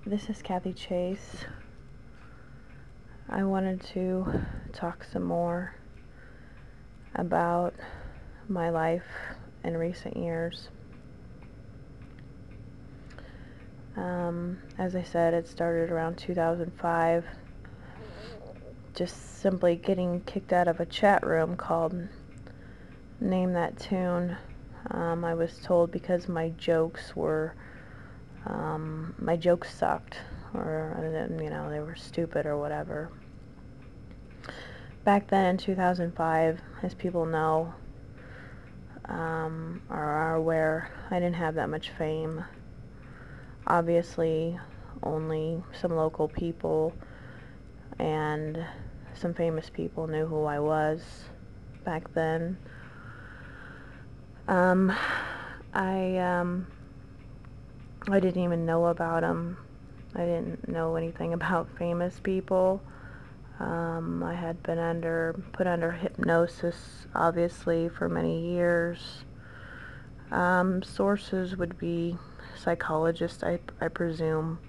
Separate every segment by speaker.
Speaker 1: This is Kathy Chase. I wanted to talk some more about my life in recent years. As I said, it started around 2005, just simply getting kicked out of a chat room called Name That Tune. I was told because my jokes sucked, or they were stupid or whatever. Back then in 2005, as people know, or are aware, I didn't have that much fame. Obviously, only some local people and some famous people knew who I was back then. I didn't even know about them. I didn't know anything about famous people. I had been put under hypnosis, obviously, for many years. Sources would be psychologists, I presume.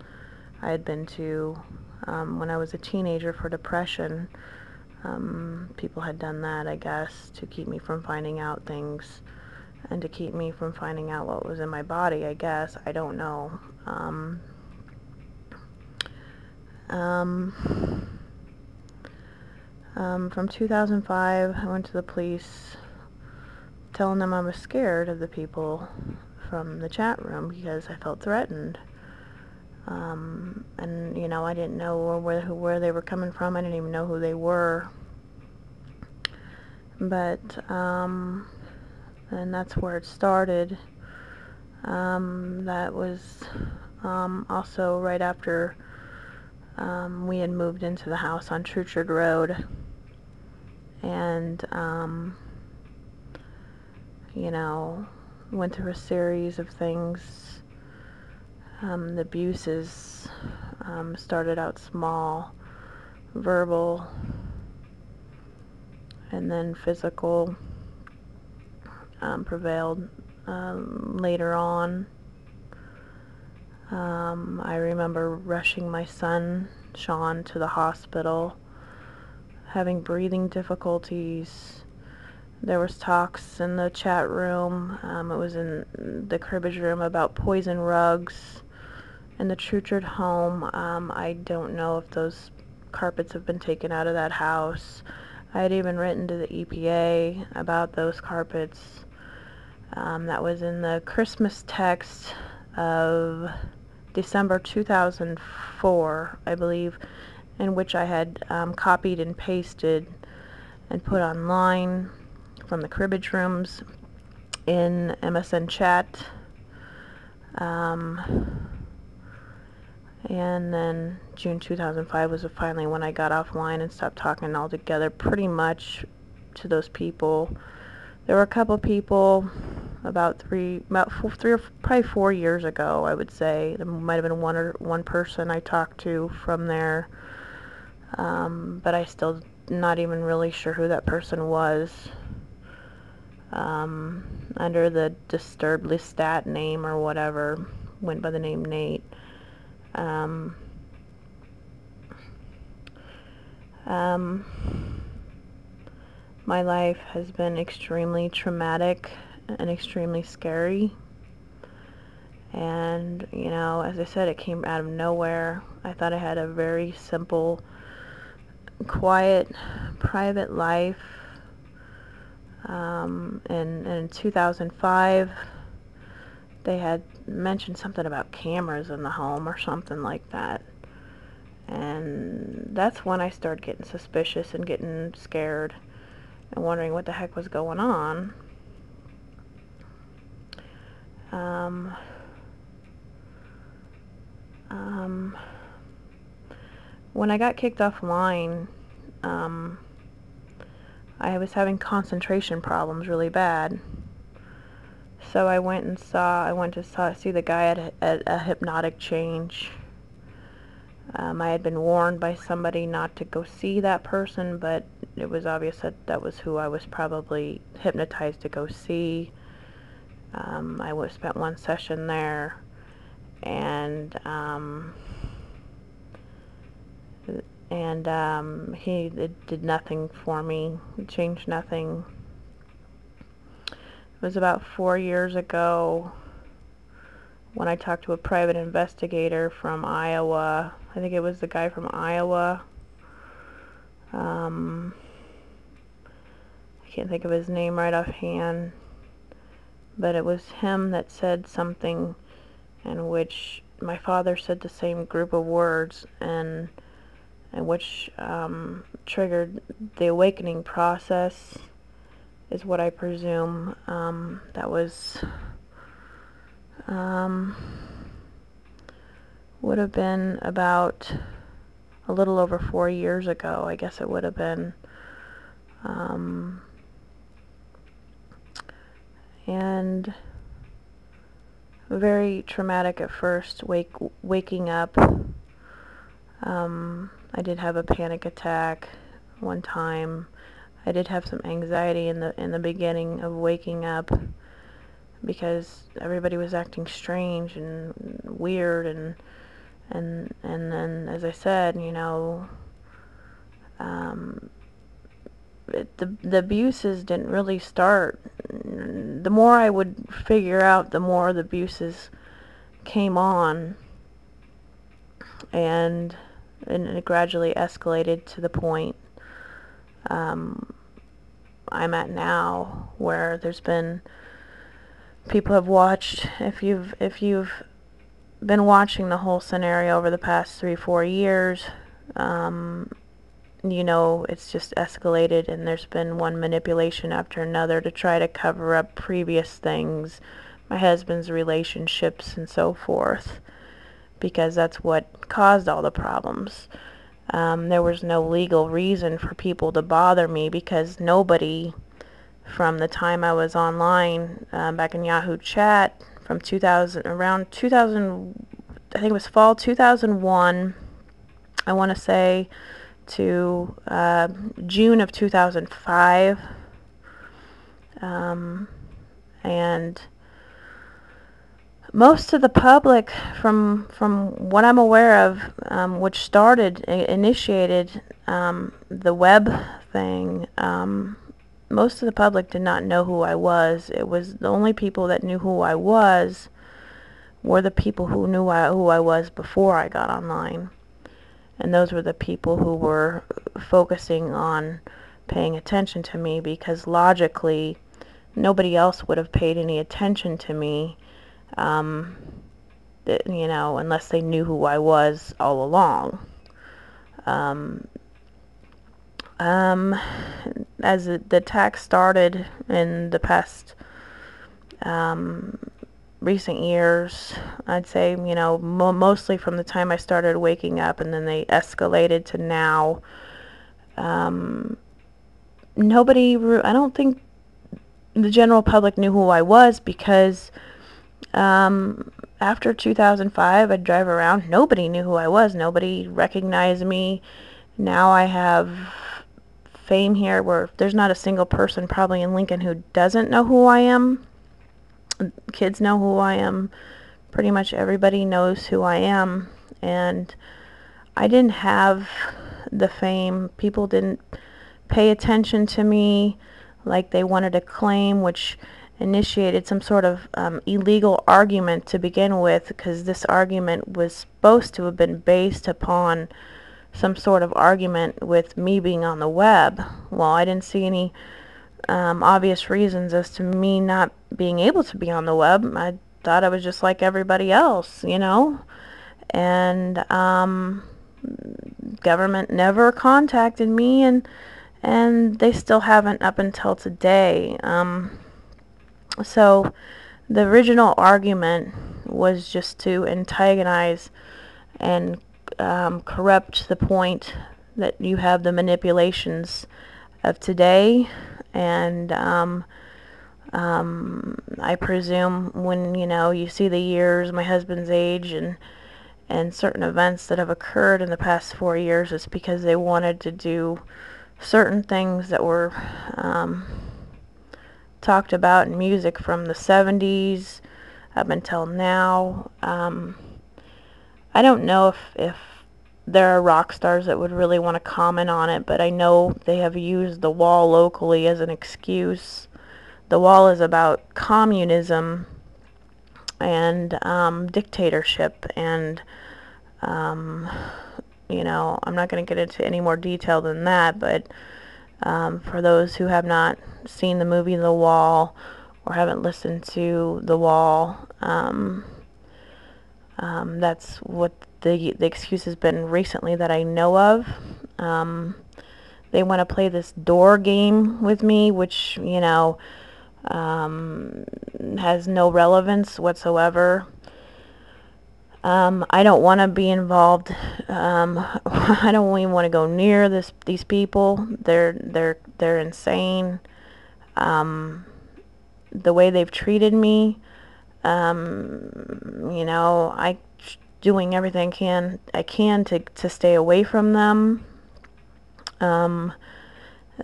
Speaker 1: I had been to when I was a teenager for depression. People had done that, I guess, to keep me from finding out things and to keep me from finding out what was in my body, I guess. I don't know. From 2005, I went to the police telling them I was scared of the people from the chat room because I felt threatened. And, I didn't know where they were coming from. I didn't even know who they were. But, and that's where it started. That was also right after we had moved into the house on Truchard Road. And, went through a series of things. The abuses started out small, verbal, and then physical prevailed later on. I remember rushing my son, Sean, to the hospital, having breathing difficulties. There was talks in the chat room, it was in the cribbage room, about poison rugs in the Truchard home. I don't know if those carpets have been taken out of that house. I had even written to the EPA about those carpets. That was in the Christmas text of December 2004, I believe, in which I had copied and pasted and put online from the cribbage rooms in MSN chat. And then June 2005 was finally when I got offline and stopped talking altogether, pretty much, to those people. There were a couple people about three or probably 4 years ago, I would say. There might have been one person I talked to from there, but I still not even really sure who that person was. Under the Disturbed Lestat name or whatever, went by the name Nate. My life has been extremely traumatic and extremely scary. And, as I said, it came out of nowhere. I thought I had a very simple, quiet, private life. In 2005, they had mentioned something about cameras in the home or something like that. And that's when I started getting suspicious and getting scared and wondering what the heck was going on. When I got kicked offline, I was having concentration problems really bad. So I went to see the guy at a hypnotic change. I had been warned by somebody not to go see that person, but it was obvious that was who I was probably hypnotized to go see. I spent one session there, and and it did nothing for me. It changed nothing. It was about 4 years ago when I talked to a private investigator from Iowa. I think it was the guy from Iowa. I can't think of his name right offhand, but it was him that said something in which my father said the same group of words, and which triggered the awakening process, is what I presume. That was would have been about a little over 4 years ago, I guess it would have been. And very traumatic at first, waking up. I did have a panic attack one time. I did have some anxiety in the beginning of waking up, because everybody was acting strange and weird, and then, as I said, you know, the abuses didn't really start. The more I would figure out, the more the abuses came on, and it gradually escalated to the point I'm at now, where there's been people have watched. If you've been watching the whole scenario over the past 3-4 years, you know, it's just escalated, and there's been one manipulation after another to try to cover up previous things, my husband's relationships and so forth, because that's what caused all the problems. There was no legal reason for people to bother me, because nobody, from the time I was online, back in Yahoo Chat, from around 2000, I think it was fall 2001, I want to say, to June of 2005, and most of the public, from what I'm aware of, which initiated the web thing, most of the public did not know who I was. It was the only people that knew who I was were the people who knew who I was before I got online. And those were the people who were focusing on paying attention to me, because logically nobody else would have paid any attention to me, you know, unless they knew who I was all along. As the attack started in the past recent years, I'd say, you know, mostly from the time I started waking up, and then they escalated to now. Nobody, I don't think the general public knew who I was, because after 2005, I'd drive around, nobody knew who I was, nobody recognized me. Now I have fame here where there's not a single person probably in Lincoln who doesn't know who I am. Kids know who I am. Pretty much everybody knows who I am. And I didn't have the fame. People didn't pay attention to me like they wanted to claim, which initiated some sort of illegal argument to begin with, because this argument was supposed to have been based upon some sort of argument with me being on the web. Well, I didn't see any obvious reasons as to me not being able to be on the web. I thought I was just like everybody else, you know. And government never contacted me, and they still haven't up until today. So the original argument was just to antagonize and corrupt the point that you have the manipulations of today. And I presume when, you know, you see the years, my husband's age, and certain events that have occurred in the past 4 years, it's because they wanted to do certain things that were talked about in music from the 70s up until now. I don't know if there are rock stars that would really want to comment on it, but I know they have used the wall locally as an excuse. The wall is about communism and dictatorship, and I'm not going to get into any more detail than that, but for those who have not seen the movie The Wall or haven't listened to The Wall, that's what the excuse has been recently that I know of. They want to play this door game with me, which, has no relevance whatsoever. I don't want to be involved. I don't even want to go near these people. They're insane. The way they've treated me, I doing everything I can to stay away from them.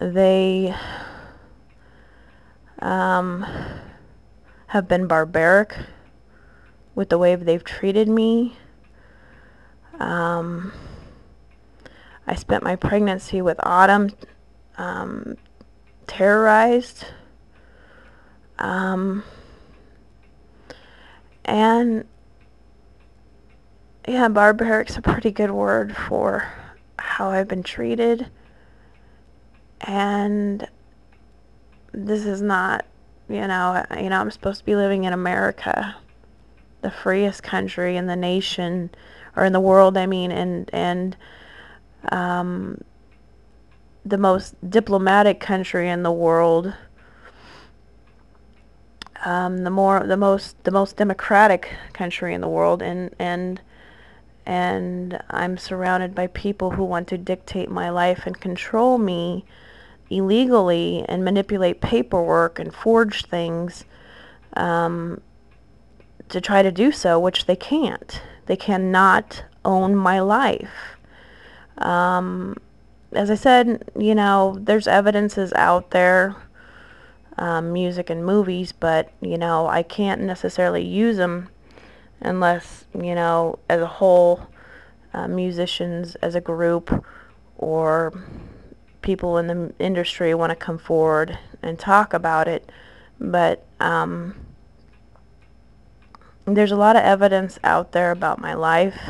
Speaker 1: They have been barbaric with the way they've treated me. I spent my pregnancy with Autumn terrorized. And yeah, barbaric's a pretty good word for how I've been treated. And this is not, I'm supposed to be living in America, the freest country in the nation, or in the world, and the most diplomatic country in the world, the most democratic country in the world, and I'm surrounded by people who want to dictate my life and control me illegally and manipulate paperwork and forge things to try to do so, which they can't. They cannot own my life. As I said, there's evidences out there, music and movies, but, I can't necessarily use them unless, as a whole, musicians as a group or people in the industry want to come forward and talk about it. But there's a lot of evidence out there about my life,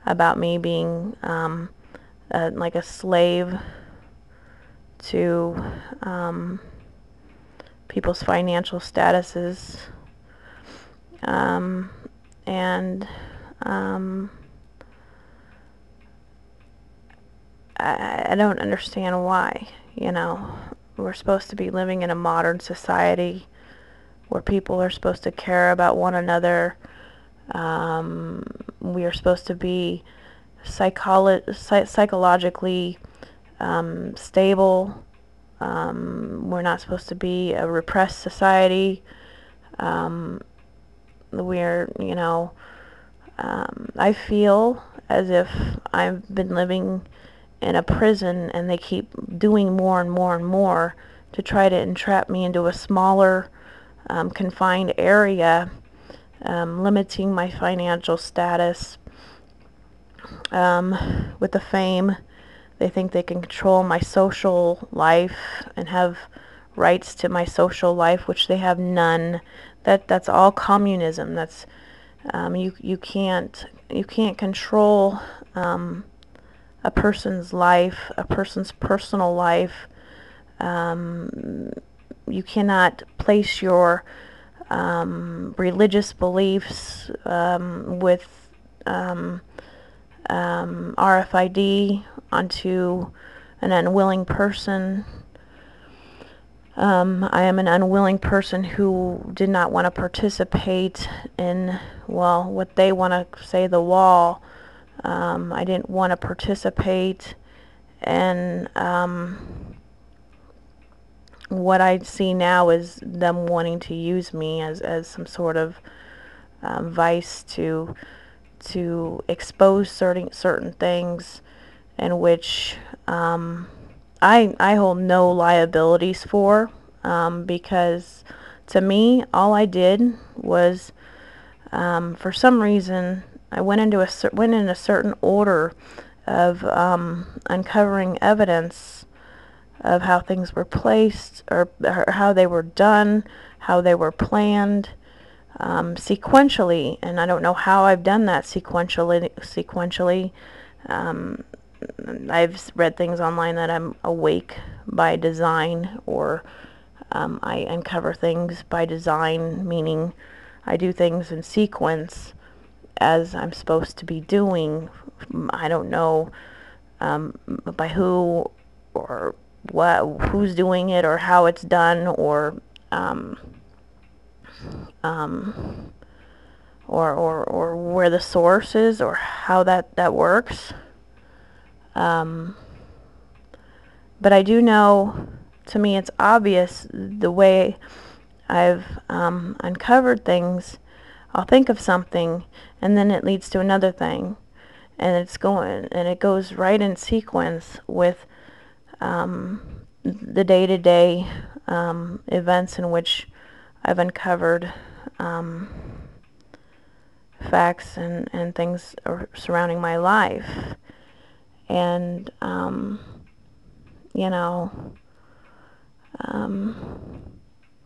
Speaker 1: about me being like a slave to people's financial statuses, and I don't understand why. We're supposed to be living in a modern society where people are supposed to care about one another. We are supposed to be psychologically stable. We're not supposed to be a repressed society. I feel as if I've been living in a prison, and they keep doing more and more and more to try to entrap me into a smaller, confined area, limiting my financial status. With the fame, they think they can control my social life and have rights to my social life, which they have none. That's all communism. That's you can't control a person's life, a person's personal life. You cannot place your religious beliefs with RFID onto an unwilling person. I am an unwilling person who did not want to participate in, what they want to say, the wall. I didn't want to participate, and what I see now is them wanting to use me as some sort of vice to expose certain things in which I hold no liabilities for, because to me all I did was, for some reason, I went in a certain order of uncovering evidence of how things were placed, or how they were done, how they were planned, sequentially. And I don't know how I've done that sequentially. I've read things online that I'm awake by design, or I uncover things by design, meaning I do things in sequence as I'm supposed to be doing. I don't know by who or who's doing it, or how it's done, or or where the source is, or how that works. But I do know, to me it's obvious, the way I've uncovered things. I'll think of something, and then it leads to another thing, and it goes right in sequence with the day-to-day events in which I've uncovered facts and things surrounding my life. And you know,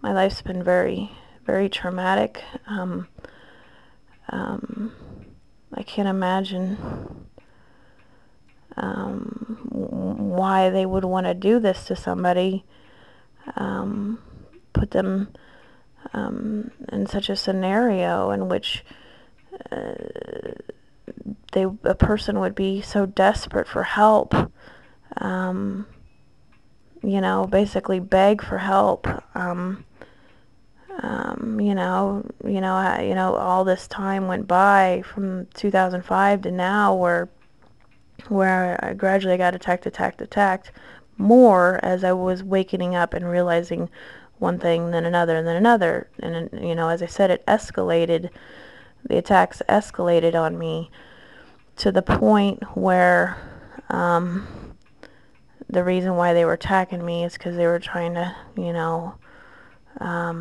Speaker 1: my life's been very, very traumatic. I can't imagine why they would want to do this to somebody, put them in such a scenario in which a person would be so desperate for help, basically beg for help. All this time went by from 2005 to now, where I gradually got attacked more as I was waking up and realizing one thing, then another, and then another. And, as I said, the attacks escalated on me to the point where the reason why they were attacking me is because they were trying to,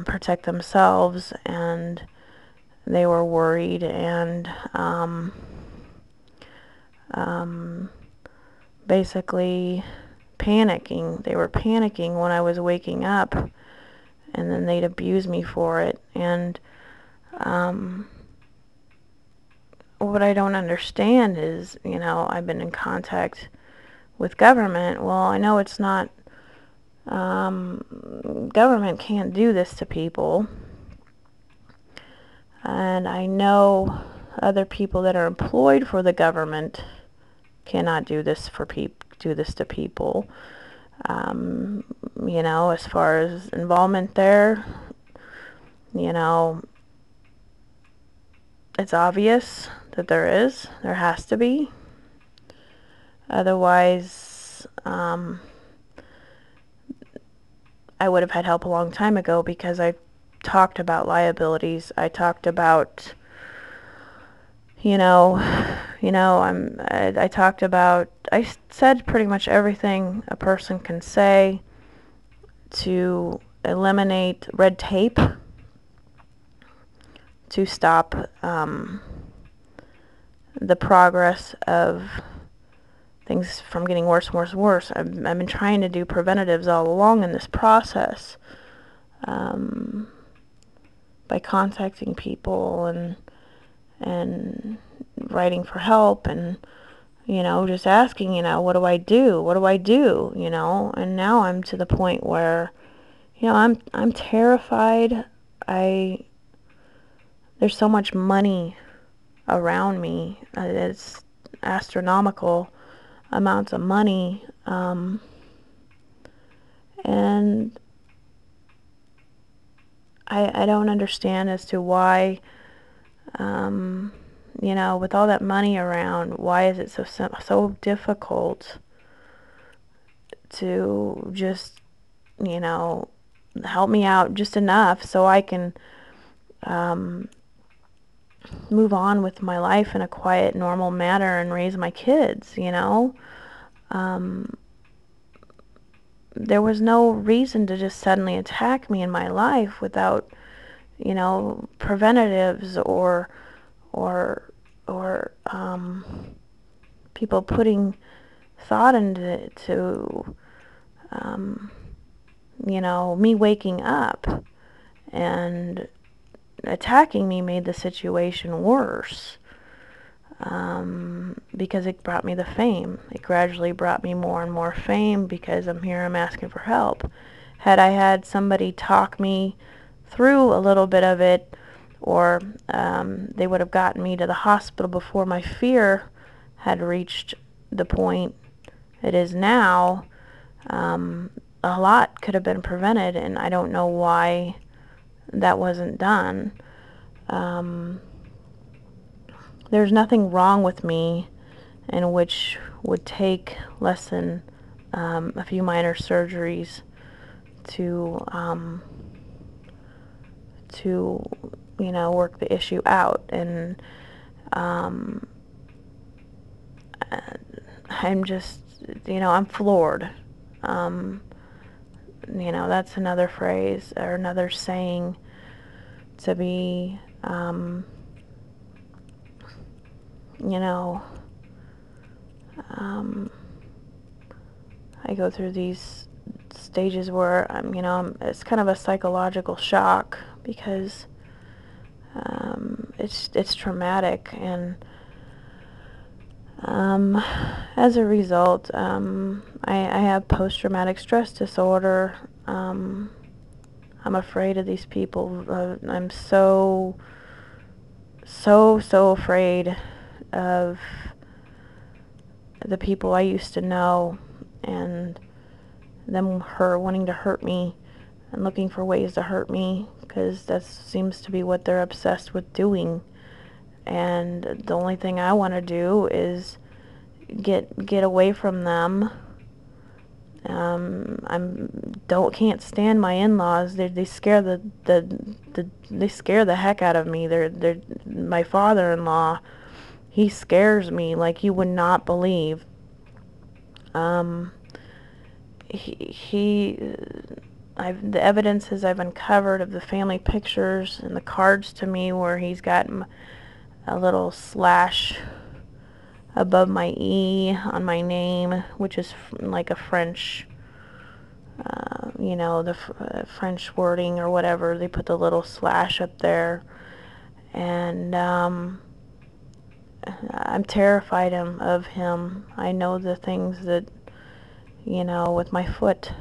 Speaker 1: protect themselves, and they were worried, and basically panicking. They were panicking when I was waking up, and then they'd abuse me for it. And what I don't understand is, I've been in contact with government. Well, I know it's not, government can't do this to people. And I know other people that are employed for the government cannot do this to people. As far as involvement there, it's obvious that there has to be. Otherwise, I would have had help a long time ago, because I talked about liabilities. I talked about, I said pretty much everything a person can say to eliminate red tape, to stop the progress of things from getting worse and worse and worse. I've been trying to do preventatives all along in this process, by contacting people and writing for help, and just asking, what do I do? And now I'm to the point where, I'm terrified. There's so much money around me. It's astronomical amounts of money, and I don't understand as to why, with all that money around, why is it so difficult to just, help me out just enough so I can move on with my life in a quiet, normal manner and raise my kids. There was no reason to just suddenly attack me in my life without, preventatives or people putting thought into me waking up and attacking me made the situation worse, because it brought me the fame. It gradually brought me more and more fame because I'm here, I'm asking for help. Had I had somebody talk me through a little bit of it, or they would have gotten me to the hospital before my fear had reached the point it is now, a lot could have been prevented, and I don't know why that wasn't done. There's nothing wrong with me in which would take less than a few minor surgeries to work the issue out. And I'm just, I'm floored. That's another phrase or another saying to be, I go through these stages where it's kind of a psychological shock because it's traumatic, and as a result, I have post-traumatic stress disorder. I'm afraid of these people. I'm so afraid of the people I used to know, and them wanting to hurt me and looking for ways to hurt me, because that seems to be what they're obsessed with doing. And the only thing I want to do is get away from them. Can't stand my in-laws. They scare they scare the heck out of me. They're my father-in-law. He scares me like you would not believe. The evidences I've uncovered of the family pictures and the cards to me where he's got a little slash above my E on my name, which is like a French, the French wording or whatever. They put the little slash up there, and I'm terrified of him. I know the things that, with my foot,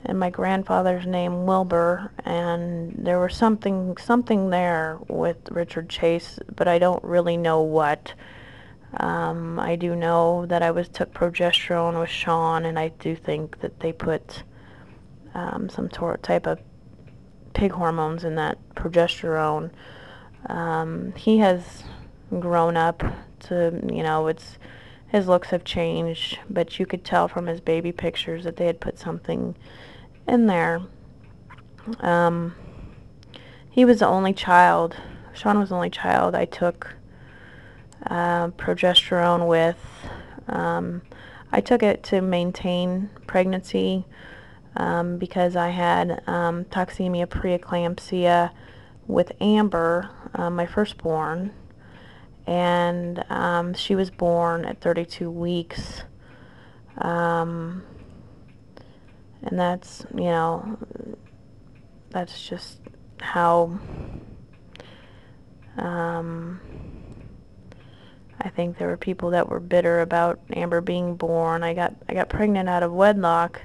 Speaker 1: and my grandfather's name Wilbur, and there was something there with Richard Chase, but I don't really know what. I do know that I took progesterone with Sean, and I do think that they put some type of pig hormones in that progesterone. He has grown up to, his looks have changed, but you could tell from his baby pictures that they had put something in there. He was the only child. Sean was the only child I took progesterone with. I took it to maintain pregnancy because I had toxemia preeclampsia with Amber, my firstborn, and she was born at 32 weeks. And that's, that's just how I think there were people that were bitter about Amber being born. I got pregnant out of wedlock,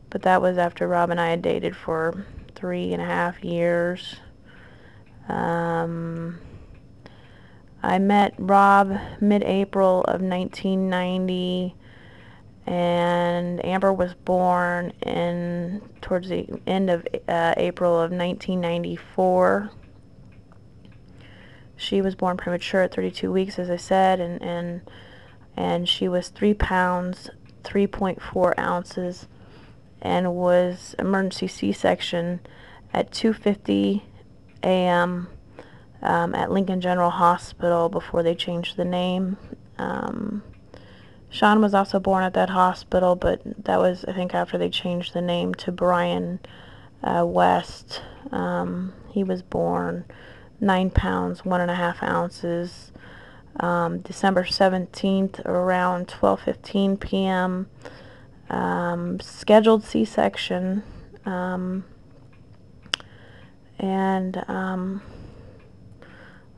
Speaker 1: but that was after Rob and I had dated for 3.5 years. I met Rob mid-April of 1990, and Amber was born towards the end of April of 1994. She was born premature at 32 weeks, as I said, and she was 3 pounds, 3.4 ounces, and was emergency C-section at 2:50 a.m. At Lincoln General Hospital before they changed the name. Sean was also born at that hospital, but that was, I think, after they changed the name to Brian West. He was born 9 pounds, 1.5 ounces. December 17th, around 12:15 p.m. Scheduled C-section, and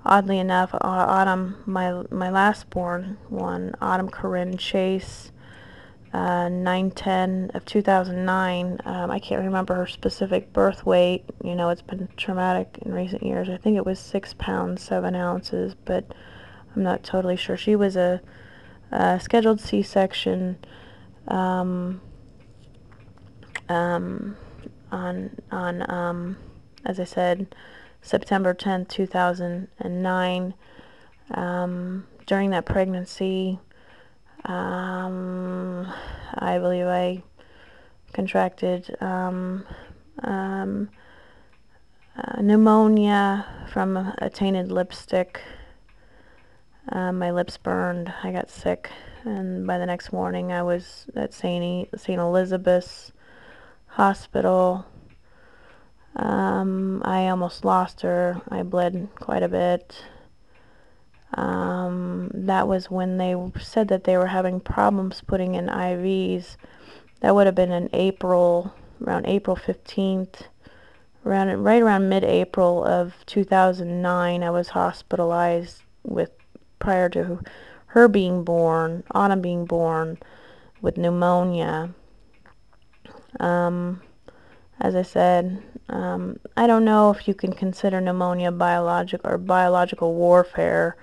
Speaker 1: oddly enough, Autumn, my last born one, Autumn Corinne Chase, 9/10 of 2009. I can't remember her specific birth weight. You know, it's been traumatic in recent years. I think it was 6 pounds, 7 ounces, but I'm not totally sure. She was a scheduled C-section on as I said, September 10th, 2009. During that pregnancy, I believe I contracted pneumonia from a tainted lipstick. My lips burned. I got sick, and by the next morning I was at St. Elizabeth's Hospital. I almost lost her. I bled quite a bit. That was when they said that they were having problems putting in IVs. That would have been in April, around April 15th, right around mid-April of 2009. I was hospitalized prior to her being born, Autumn being born, with pneumonia. As I said, I don't know if you can consider pneumonia biological warfare,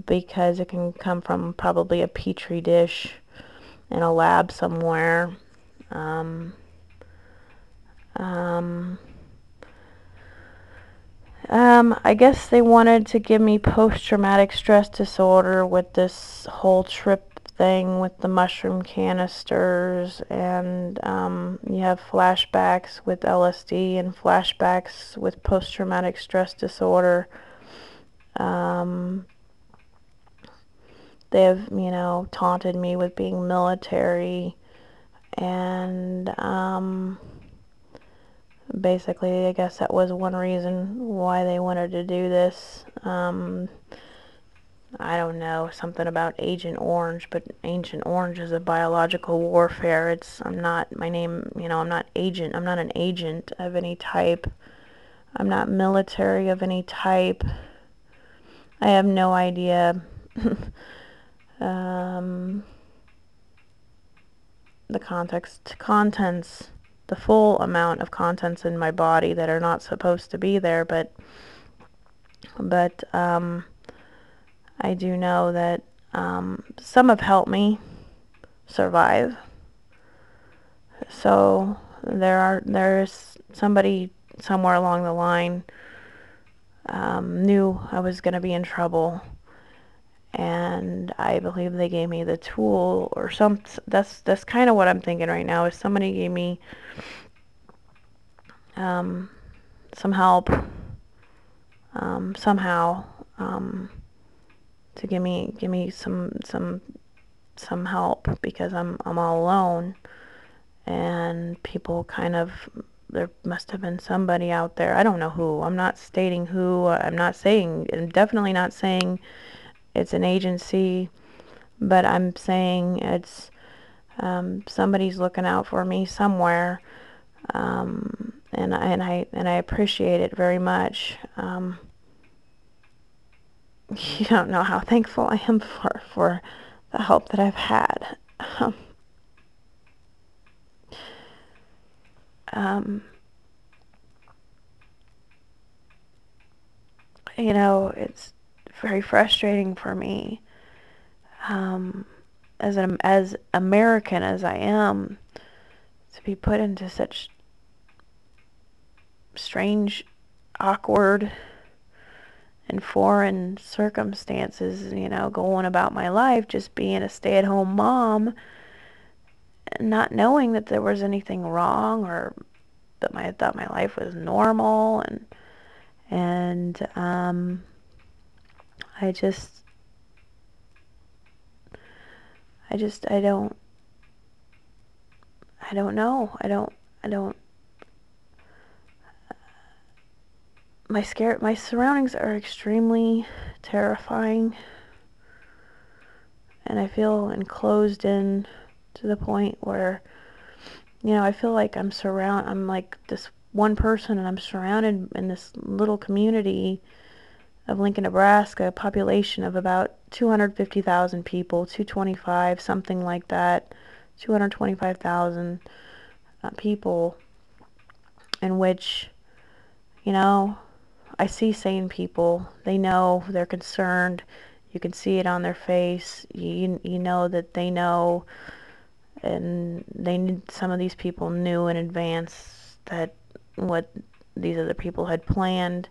Speaker 1: because it can come from probably a petri dish in a lab somewhere. I guess they wanted to give me post-traumatic stress disorder with this whole trip thing with the mushroom canisters, and you have flashbacks with LSD and flashbacks with post-traumatic stress disorder. They have, taunted me with being military, and basically, I guess that was one reason why they wanted to do this. I don't know, something about Agent Orange, but Agent Orange is a biological warfare. I'm not an agent of any type. I'm not military of any type. I have no idea the contents, the full amount of contents in my body that are not supposed to be there, but I do know that some have helped me survive. So there's somebody somewhere along the line knew I was going to be in trouble, and I believe they gave me the tool or that's kind of what I'm thinking right now, is somebody gave me some help somehow, to give me some help, because I'm all alone, and people there must have been somebody out there. I don't know who. I'm not stating who. I'm definitely not saying it's an agency, but I'm saying it's somebody's looking out for me somewhere, and I appreciate it very much. You don't know how thankful I am for the help that I've had. It's very frustrating for me, as American as I am, to be put into such strange, awkward, and foreign circumstances, going about my life, just being a stay-at-home mom, and not knowing that there was anything wrong, or that I thought my life was normal, and I don't know. my surroundings are extremely terrifying, and I feel enclosed in to the point where, I feel like I'm like this one person, and I'm surrounded in this little community of Lincoln, Nebraska, a population of about 250,000 people, 225, something like that, 225,000 people, in which, I see sane people. They know, they're concerned. You can see it on their face. You know that they know, and some of these people knew in advance that what these other people had planned.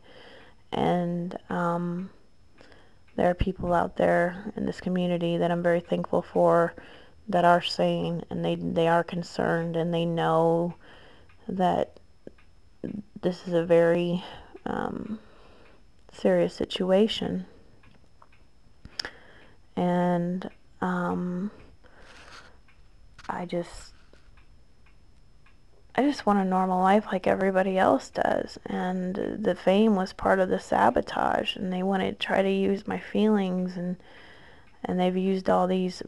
Speaker 1: And there are people out there in this community that I'm very thankful for, that are sane, and they are concerned, and they know that this is a very serious situation. And I just want a normal life like everybody else does. And the fame was part of the sabotage, and they want to try to use my feelings, and they've used all these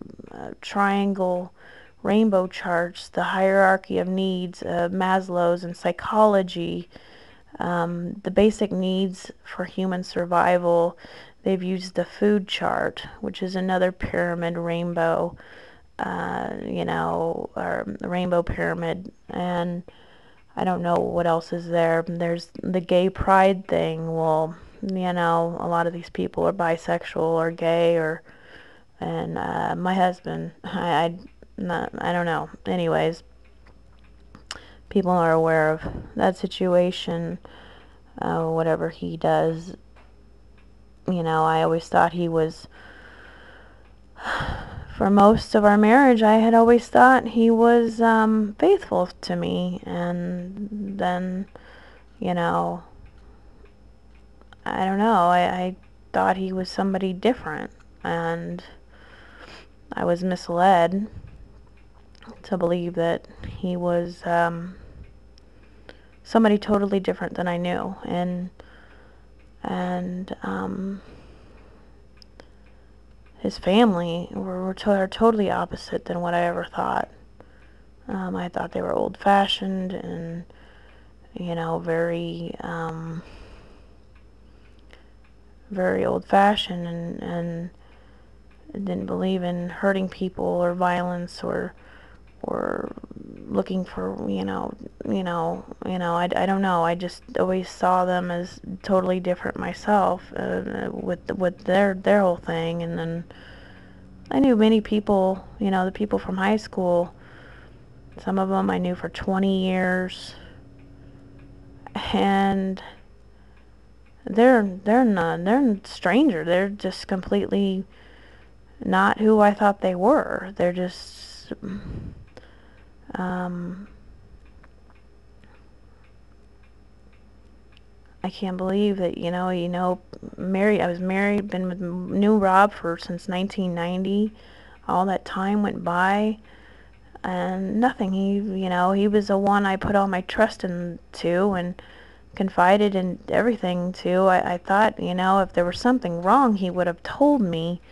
Speaker 1: triangle rainbow charts, the hierarchy of needs, Maslow's, and psychology, the basic needs for human survival. They've used the food chart, which is another pyramid, rainbow, or the rainbow pyramid, and I don't know what else is there. There's the gay pride thing. Well, a lot of these people are bisexual or gay, and my husband, I don't know. Anyways, people are aware of that situation. Whatever he does, I always thought he was, for most of our marriage, I had always thought he was faithful to me. And then, I don't know, I thought he was somebody different, and I was misled to believe that he was somebody totally different than I knew. And his family were totally opposite than what I ever thought. I thought they were old-fashioned and, very, very old-fashioned, and didn't believe in hurting people or violence or looking for, I don't know. I just always saw them as totally different myself, with their whole thing. And then I knew many people, the people from high school. Some of them I knew for 20 years, and they're a stranger. They're just completely not who I thought they were. They're just I can't believe that, I was married, knew Rob since 1990. All that time went by, and nothing. He was the one I put all my trust into and confided in everything to. I thought, if there was something wrong, he would have told me,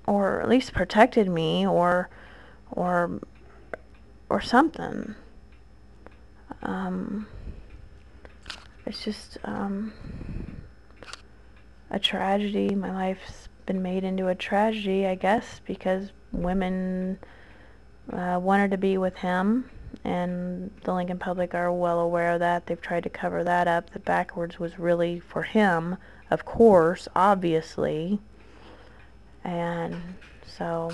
Speaker 1: or at least protected me, or something. It's just a tragedy. My life's been made into a tragedy, I guess, because women wanted to be with him, and the Lincoln public are well aware of that. They've tried to cover that up. The backwards was really for him, of course, obviously. And so